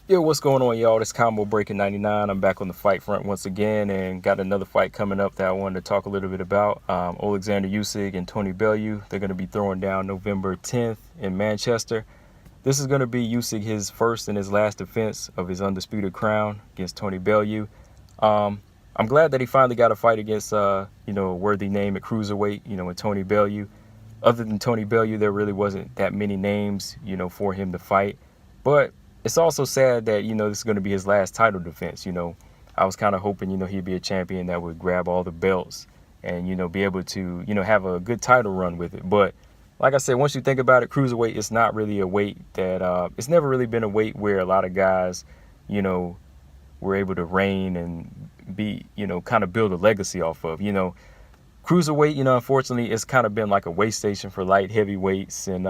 Yo, what's going on, y'all? This Combo Breaking 99. I'm back on the fight front once again and got another fight coming up that I wanted to talk a little bit about. Oleksandr Usyk and Tony Bellew. They're going to be throwing down November 10th in Manchester. This is going to be Usyk his first and his last defense of his undisputed crown against Tony Bellew. I'm glad that he finally got a fight against, a worthy name at cruiserweight, with Tony Bellew. Other than Tony Bellew, there really wasn't that many names, for him to fight. But it's also sad that, this is going to be his last title defense. I was kind of hoping, he'd be a champion that would grab all the belts and, be able to, have a good title run with it. But like I said, once you think about it, cruiserweight, it's not really a weight that, it's never really been a weight where a lot of guys, were able to reign and be, kind of build a legacy off of. Cruiserweight, unfortunately, it's kind of been like a way station for light heavyweights and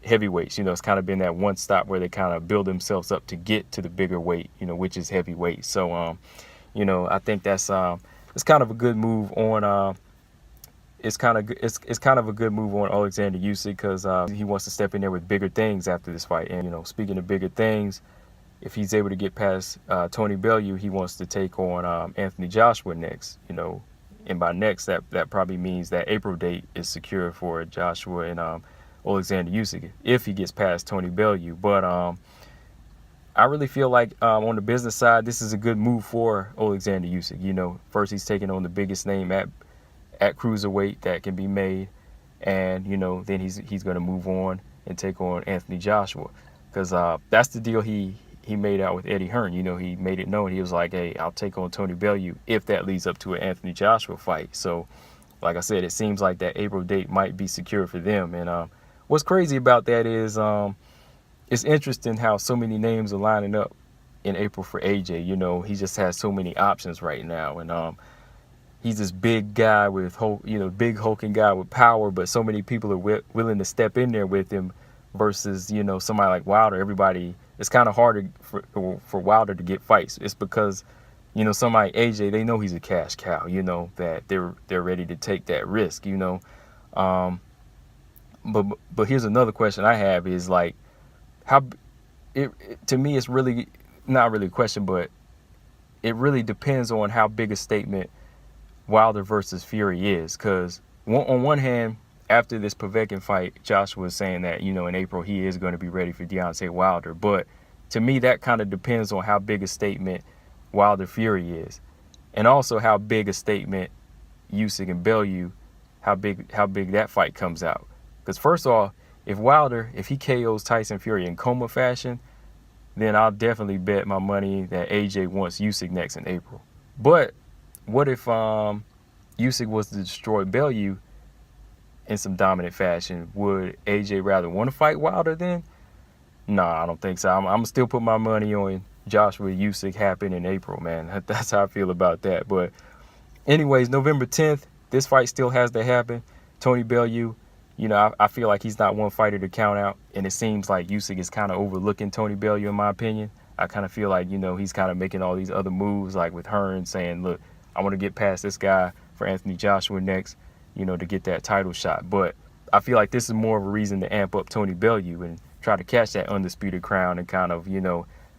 heavyweights. It's kind of been that one stop where they kind of build themselves up to get to the bigger weight, which is heavyweight. So, I think that's it's kind of a good move on. It's kind of a good move on Oleksandr Usyk because he wants to step in there with bigger things after this fight. And speaking of bigger things, if he's able to get past Tony Bellew, he wants to take on Anthony Joshua next. And by next, that probably means that April date is secure for Joshua and Oleksandr Usyk if he gets past Tony Bellew. But I really feel like on the business side, this is a good move for Oleksandr Usyk. First he's taking on the biggest name at cruiserweight that can be made, and then he's going to move on and take on Anthony Joshua because that's the deal he made out with Eddie Hearn. He made it known. He was like, hey, I'll take on Tony Bellew if that leads up to an Anthony Joshua fight. So, like I said, it seems like that April date might be secure for them. And what's crazy about that is it's interesting how so many names are lining up in April for AJ. He just has so many options right now. And he's this big guy with, big hulking guy with power, but so many people are willing to step in there with him versus, somebody like Wilder. It's kind of harder for Wilder to get fights. It's because, somebody AJ, they know he's a cash cow, that they're ready to take that risk, But here's another question I have is like, to me, it's really not really a question, but it really depends on how big a statement Wilder versus Fury is. Because on one hand, after this Povetkin fight, Joshua was saying that, in April, he is going to be ready for Deontay Wilder. But to me, that kind of depends on how big a statement Wilder Fury is. And also how big a statement Usyk and Bellew, how big that fight comes out. Because first off, if he KOs Tyson Fury in coma fashion, then I'll definitely bet my money that AJ wants Usyk next in April. But what if Usyk was to destroy Bellew in some dominant fashion? Would AJ rather want to fight Wilder then? Nah, I don't think so. I'm going to still put my money on Joshua Usyk happen in April, man. That's how I feel about that. But anyways, November 10th, this fight still has to happen. Tony Bellew, I feel like he's not one fighter to count out. And it seems like Usyk is kind of overlooking Tony Bellew, in my opinion. I kind of feel like, he's kind of making all these other moves, like with Hearn saying, look, I want to get past this guy for Anthony Joshua next, to get that title shot. But I feel like this is more of a reason to amp up Tony Bellew and try to catch that undisputed crown and kind of,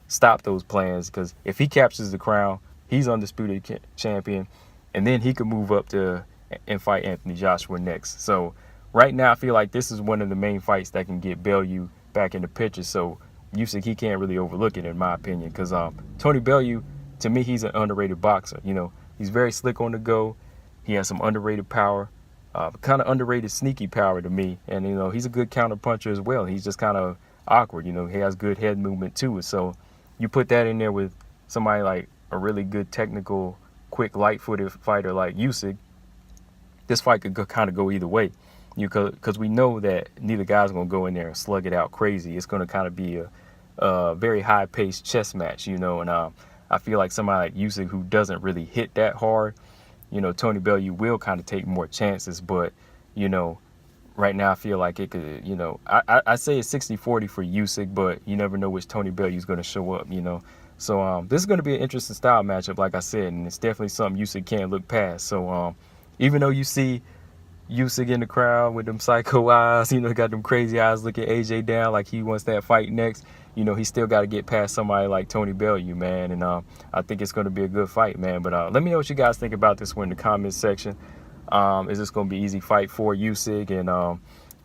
stop those plans. Because if he captures the crown, he's undisputed champion, and then he could move up and fight Anthony Joshua next. So right now, I feel like this is one of the main fights that can get Bellew back in the picture. So Usyk, he can't really overlook it, in my opinion, because Tony Bellew, to me, he's an underrated boxer. He's very slick on the go. He has some underrated power, kind of underrated sneaky power to me. And, he's a good counter puncher as well. He's just kind of awkward. He has good head movement too. So you put that in there with somebody like a really good technical, quick, light-footed fighter like Usyk, this fight could kind of go either way. Because we know that neither guy's going to go in there and slug it out crazy. It's going to kind of be a very high-paced chess match, and I feel like somebody like Usyk who doesn't really hit that hard, Tony Bellew will kind of take more chances. But, right now I feel like it could, I say it's 60-40 for Usyk, but you never know which Tony Bellew is going to show up, So this is going to be an interesting style matchup, like I said, and it's definitely something Usyk can't look past. So even though you see Usyk in the crowd with them psycho eyes, got them crazy eyes looking AJ down like he wants that fight next, you know, he still got to get past somebody like Tony Bellew, man. And I think it's going to be a good fight, man. But let me know what you guys think about this one in the comments section. Is this going to be an easy fight for Usyk? And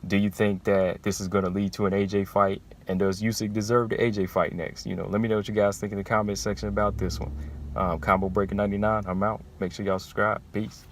do you think that this is going to lead to an AJ fight? And does Usyk deserve the AJ fight next? You know, let me know what you guys think in the comments section about this one. Combo Breaker 99, I'm out. Make sure y'all subscribe. Peace.